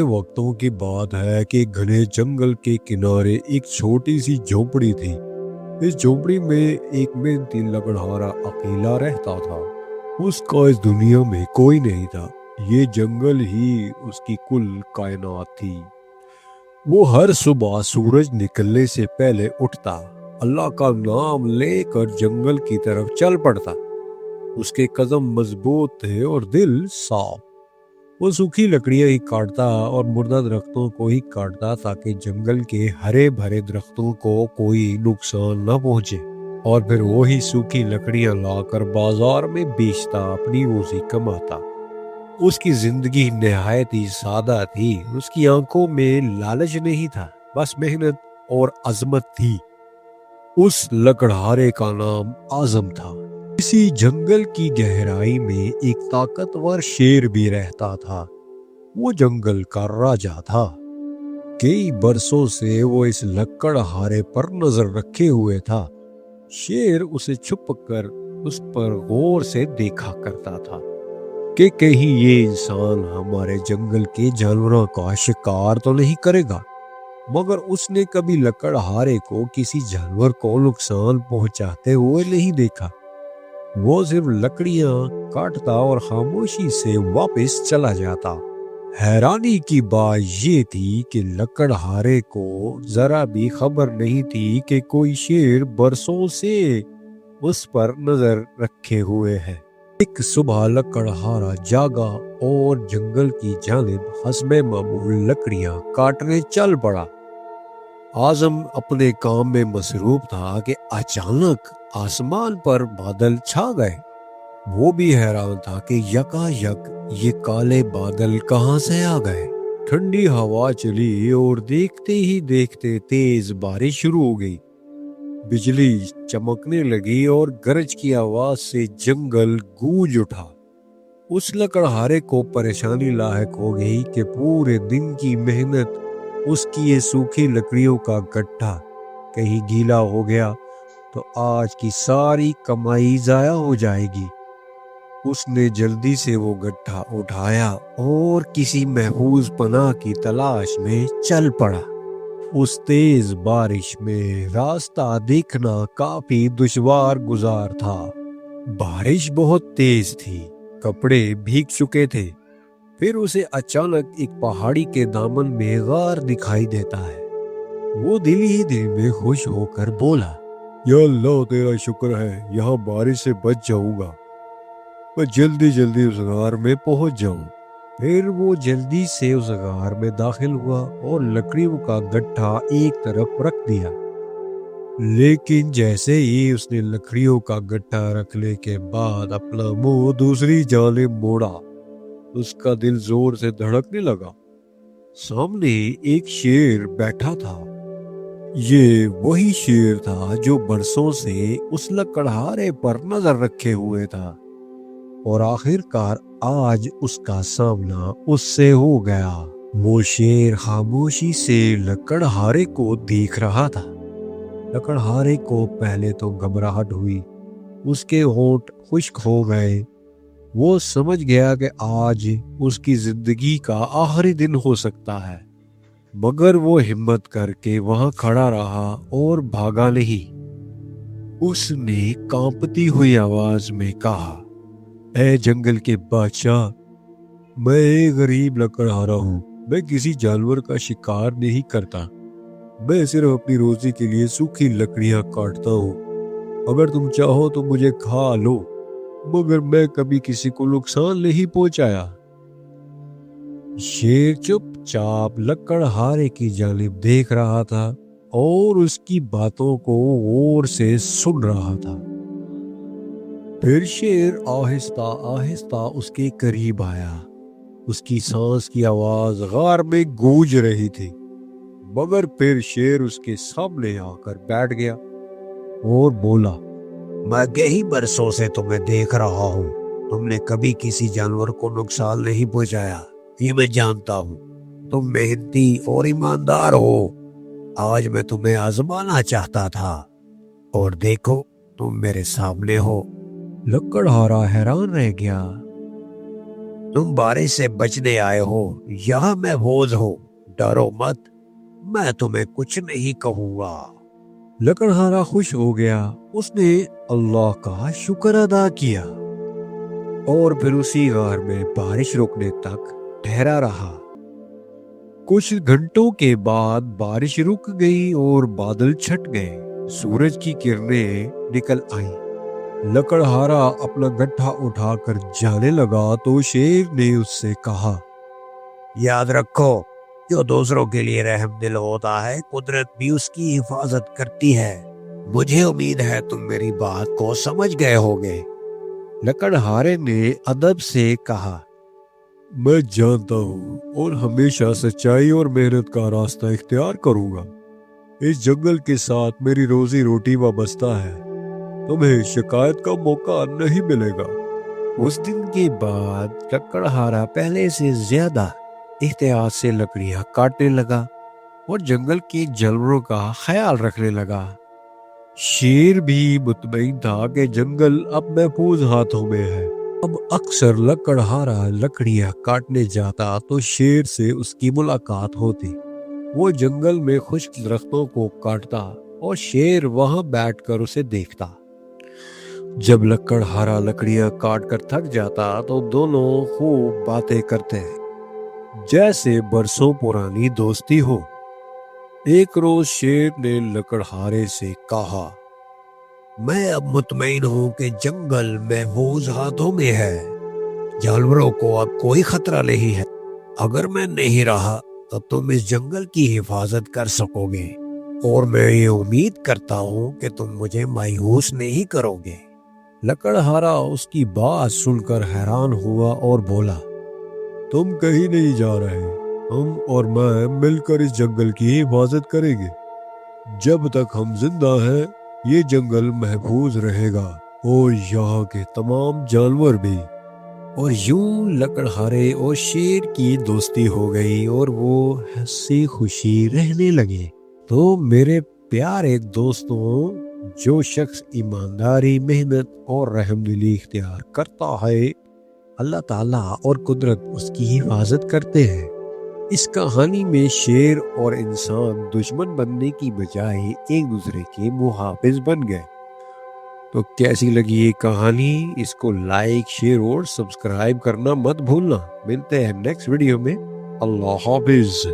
वक्तों की बात है कि घने जंगल के किनारे एक छोटी सी झोपड़ी थी। इस झोपड़ी में एक मेहनती लकड़हारा अकेला रहता था। उसका इस दुनिया में कोई नहीं था। ये जंगल ही उसकी कुल कायनात थी। वो हर सुबह सूरज निकलने से पहले उठता, अल्लाह का नाम लेकर जंगल की तरफ चल पड़ता। उसके कदम मजबूत थे और दिल साफ। वो सूखी लकड़ियां ही काटता और मुर्दा दरख्तों को ही काटता ताकि जंगल के हरे भरे दरख्तों को कोई नुकसान न पहुंचे। और फिर वो ही सूखी लकड़ियां लाकर बाजार में बेचता, अपनी रोजी कमाता। उसकी जिंदगी निहायत ही सादा थी। उसकी आंखों में लालच नहीं था, बस मेहनत और अजमत थी। उस लकड़हारे का नाम आजम था। इसी जंगल की गहराई में एक ताकतवर शेर भी रहता था। वो जंगल का राजा था। कई बरसों से वो इस लकड़हारे पर नजर रखे हुए था। शेर उसे छुपकर उस पर गौर से देखा करता था कि कहीं ये इंसान हमारे जंगल के जानवरों का शिकार तो नहीं करेगा। मगर उसने कभी लकड़हारे को किसी जानवर को नुकसान पहुंचाते हुए नहीं देखा। वो सिर्फ लकड़ियां काटता और खामोशी से वापस चला जाता। हैरानी की बात ये थी कि लकड़हारे को जरा भी खबर नहीं थी कि कोई शेर बरसों से उस पर नजर रखे हुए है। एक सुबह लकड़हारा जागा और जंगल की जानिब हस्बे मामूल लकड़ियां काटने चल पड़ा। आजम अपने काम में मसरूफ था कि अचानक आसमान पर बादल छा गए। वो भी हैरान था कि यकायक ये काले बादल कहां से आ गए। ठंडी हवा चली और देखते ही देखते तेज बारिश शुरू हो गई। बिजली चमकने लगी और गरज की आवाज से जंगल गूंज उठा। उस लकड़हारे को परेशानी लायक हो गई कि पूरे दिन की मेहनत, उसकी ये सूखी लकड़ियों का गट्ठा कहीं गीला हो गया तो आज की सारी कमाई जाया हो जाएगी। उसने जल्दी से वो गट्ठा उठाया और किसी महफूज पनाह की तलाश में चल पड़ा। उस तेज बारिश में रास्ता देखना काफी दुश्वार गुजार था। बारिश बहुत तेज थी, कपड़े भीग चुके थे। फिर उसे अचानक एक पहाड़ी के दामन में गार दिखाई देता है। वो दिल ही दिल में खुश होकर बोला, या अल्लाह तेरा शुक्र है, यहाँ बारिश से बच जाऊंगा। मैं जल्दी जल्दी उस गार में पहुंच जाऊं। फिर वो जल्दी से उस गार में दाखिल हुआ और लकड़ियों का गट्ठा एक तरफ रख दिया। लेकिन जैसे ही उसने लकड़ियों का गट्ठा रखने के बाद अपना मुंह दूसरी जानिब मोड़ा, उसका दिल जोर से धड़कने लगा। सामने एक शेर बैठा था। ये वही शेर था जो बरसों से उस लकड़हारे पर नजर रखे हुए था और आखिरकार आज उसका सामना उससे हो गया। वो शेर खामोशी से लकड़हारे को देख रहा था। लकड़हारे को पहले तो घबराहट हुई, उसके होंठ खुश्क हो गए। वो समझ गया कि आज उसकी जिंदगी का आखिरी दिन हो सकता है। मगर वो हिम्मत करके वहां खड़ा रहा और भागा नहीं। उसने कांपती हुई आवाज में कहा, ऐ जंगल के बादशाह, मैं एक गरीब लकड़हारा हूँ। मैं किसी जानवर का शिकार नहीं करता। मैं सिर्फ अपनी रोजी के लिए सूखी लकड़ियां काटता हूँ। अगर तुम चाहो तो मुझे खा लो, मगर मैं कभी किसी को नुकसान नहीं पहुंचाया। शेर चुपचाप लकड़हारे की जानिब देख रहा था और उसकी बातों को गौर से सुन रहा था। फिर शेर आहिस्ता आहिस्ता उसके करीब आया। उसकी सांस की आवाज गार में गूंज रही थी। मगर फिर शेर उसके सामने आकर बैठ गया और बोला, मैं कई बरसों से तुम्हें देख रहा हूँ। तुमने कभी किसी जानवर को नुकसान नहीं पहुंचाया, ये मैं जानता हूँ। तुम मेहनती और ईमानदार हो। आज मैं तुम्हें आजमाना चाहता था और देखो, तुम मेरे सामने हो। लकड़हारा हैरान रह गया। تم بارش سے بچنے آئے ہو، یہاں محفوظ ہو، ڈرو مت، میں تمہیں کچھ نہیں کہوں گا۔ لکڑہارا خوش ہو گیا، اس نے اللہ کا شکر ادا کیا اور پھر اسی غار میں بارش رکنے تک ٹھہرا رہا۔ کچھ گھنٹوں کے بعد بارش رک گئی اور بادل چھٹ گئے، سورج کی کرنیں نکل آئیں۔ لکڑہارا اپنا گٹھا اٹھا کر جانے لگا تو شیر نے اس سے کہا، یاد رکھو، جو دوسروں کے لیے رحم دل ہوتا ہے قدرت بھی اس کی حفاظت کرتی ہے۔ مجھے امید ہے تم میری بات کو سمجھ گئے ہوگے۔ لکڑہارے نے ادب سے کہا، میں جانتا ہوں اور ہمیشہ سچائی اور محنت کا راستہ اختیار کروں گا۔ اس جنگل کے ساتھ میری روزی روٹی وابستہ ہے، تمہیں شکایت کا موقع نہیں ملے گا۔ اس دن کے بعد لکڑہارا پہلے سے زیادہ احتیاط سے لکڑیاں کاٹنے لگا اور جنگل کے جانوروں کا خیال رکھنے لگا۔ شیر بھی مطمئن تھا کہ جنگل اب محفوظ ہاتھوں میں ہے۔ اب اکثر لکڑہارا لکڑیاں کاٹنے جاتا تو شیر سے اس کی ملاقات ہوتی۔ وہ جنگل میں خشک درختوں کو کاٹتا اور شیر وہاں بیٹھ کر اسے دیکھتا۔ جب لکڑہارا لکڑیاں کاٹ کر تھک جاتا تو دونوں خوب باتیں کرتے جیسے برسوں پرانی دوستی ہو۔ ایک روز شیر نے لکڑہارے سے کہا، میں اب مطمئن ہوں کہ جنگل محفوظ ہاتھوں میں ہے، جانوروں کو اب کوئی خطرہ نہیں ہے۔ اگر میں نہیں رہا تو تم اس جنگل کی حفاظت کر سکو گے، اور میں یہ امید کرتا ہوں کہ تم مجھے مایوس نہیں کرو گے۔ لکڑہارا اس کی بات سن کر حیران ہوا اور بولا، تم کہیں نہیں جا رہے، ہم اور میں مل کر اس جنگل کی حفاظت کریں گے۔ جب تک ہم زندہ ہیں یہ جنگل محفوظ رہے گا اور یہاں کے تمام جانور بھی۔ اور یوں لکڑہارے اور شیر کی دوستی ہو گئی اور وہ ہنسی خوشی رہنے لگے۔ تو میرے پیارے دوستوں، جو شخص ایمانداری، محنت اور رحم دلی اختیار کرتا ہے، اللہ تعالیٰ اور قدرت اس کی حفاظت کرتے ہیں۔ اس کہانی میں شیر اور انسان دشمن بننے کی بجائے ایک دوسرے کے محافظ بن گئے۔ تو کیسی لگی یہ کہانی؟ اس کو لائک، شیئر اور سبسکرائب کرنا مت بھولنا۔ ملتے ہیں نیکسٹ ویڈیو میں۔ اللہ حافظ۔